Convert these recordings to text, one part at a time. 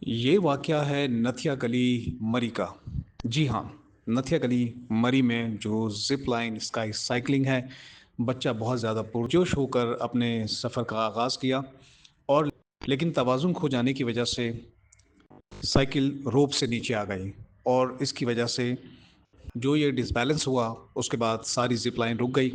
ये वाक़या है नथिया गली मरी का। जी हाँ, नथिया गली मरी में जो ज़िप लाइन स्काई साइक्लिंग है, बच्चा बहुत ज़्यादा पुरजोश होकर अपने सफ़र का आगाज़ किया और लेकिन तवाज़ुन खो जाने की वजह से साइकिल रोप से नीचे आ गई और इसकी वजह से जो ये डिसबैलेंस हुआ, उसके बाद सारी ज़िप लाइन रुक गई।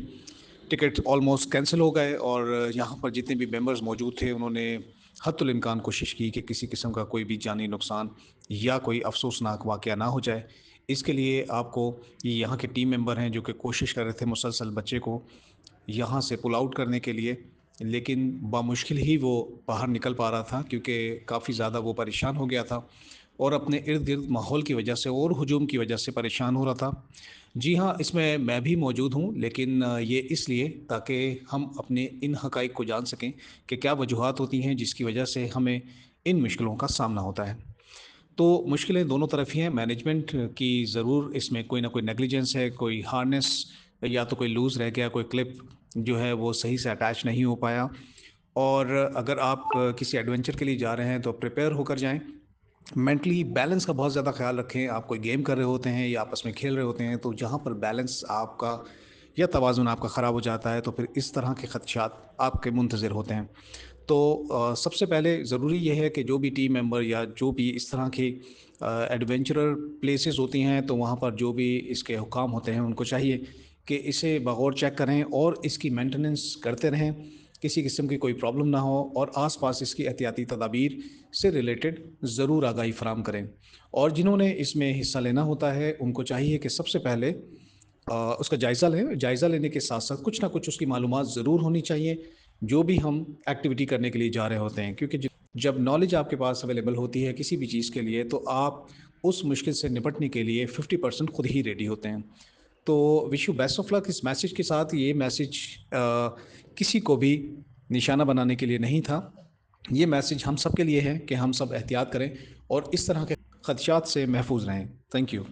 टिकट ऑलमोस्ट कैंसल हो गए और यहाँ पर जितने भी मेंबर्स मौजूद थे उन्होंने हद्दुल इम्कान कोशिश की कि किसी किस्म का कोई भी जानी नुकसान या कोई अफसोसनाक वाक़या ना हो जाए। इसके लिए आपको ये यहाँ के टीम मेंबर हैं जो कि कोशिश कर रहे थे मुसलसल बच्चे को यहाँ से पुल आउट करने के लिए, लेकिन बामुश्किल ही वो बाहर निकल पा रहा था क्योंकि काफ़ी ज़्यादा वो परेशान हो गया था और अपने इर्द-गिर्द माहौल की वजह से और हुजूम की वजह से परेशान हो रहा था। जी हाँ, इसमें मैं भी मौजूद हूँ, लेकिन ये इसलिए ताकि हम अपने इन हक़ाइक़ को जान सकें कि क्या वजूहात होती हैं जिसकी वजह से हमें इन मुश्किलों का सामना होता है। तो मुश्किलें दोनों तरफ ही हैं, मैनेजमेंट की ज़रूर इसमें कोई ना कोई नेग्लिजेंस है, कोई हार्नेस या तो कोई लूज़ रह गया, कोई क्लिप जो है वो सही से अटैच नहीं हो पाया और अगर आप किसी एडवेंचर के लिए जा रहे हैं तो प्रिपेयर होकर जाएँ। मेंटली बैलेंस का बहुत ज़्यादा ख़्याल रखें, आप कोई गेम कर रहे होते हैं या आपस में खेल रहे होते हैं, तो जहाँ पर बैलेंस आपका या तवाज़ुन आपका ख़राब हो जाता है, तो फिर इस तरह के ख़दशात आपके मुंतज़िर होते हैं। तो सबसे पहले ज़रूरी ये है कि जो भी टीम मेंबर या जो भी इस तरह की एडवेंचरर प्लेसेस होती हैं, तो वहाँ पर जो भी इसके हुकाम होते हैं, उनको चाहिए कि इसे बगौर चेक करें और इसकी मेंटेनेंस करते रहें, किसी किस्म की कोई प्रॉब्लम ना हो और आस-पास इसकी एहतियाती तदाबीर से रिलेटेड ज़रूर आगाही फ़राहम करें। और जिन्होंने इसमें हिस्सा लेना होता है, उनको चाहिए कि सबसे पहले उसका जायज़ा लें। जायज़ा लेने के साथ-साथ कुछ ना कुछ उसकी मालूमात ज़रूर होनी चाहिए, जो भी हम एक्टिविटी करने के लिए जा रहे होते हैं। क्योंकि जब नॉलेज आपके पास अवेलेबल होती है किसी भी चीज़ के लिए, तो आप उस मुश्किल से निपटने के लिए 50% खुद ही रेडी होते हैं। तो wish you best of luck इस मैसेज के साथ। ये मैसेज किसी को भी निशाना बनाने के लिए नहीं था। ये मैसेज हम सब के लिए है कि हम सब एहतियात करें और इस तरह के खदशात से महफूज रहें। Thank you.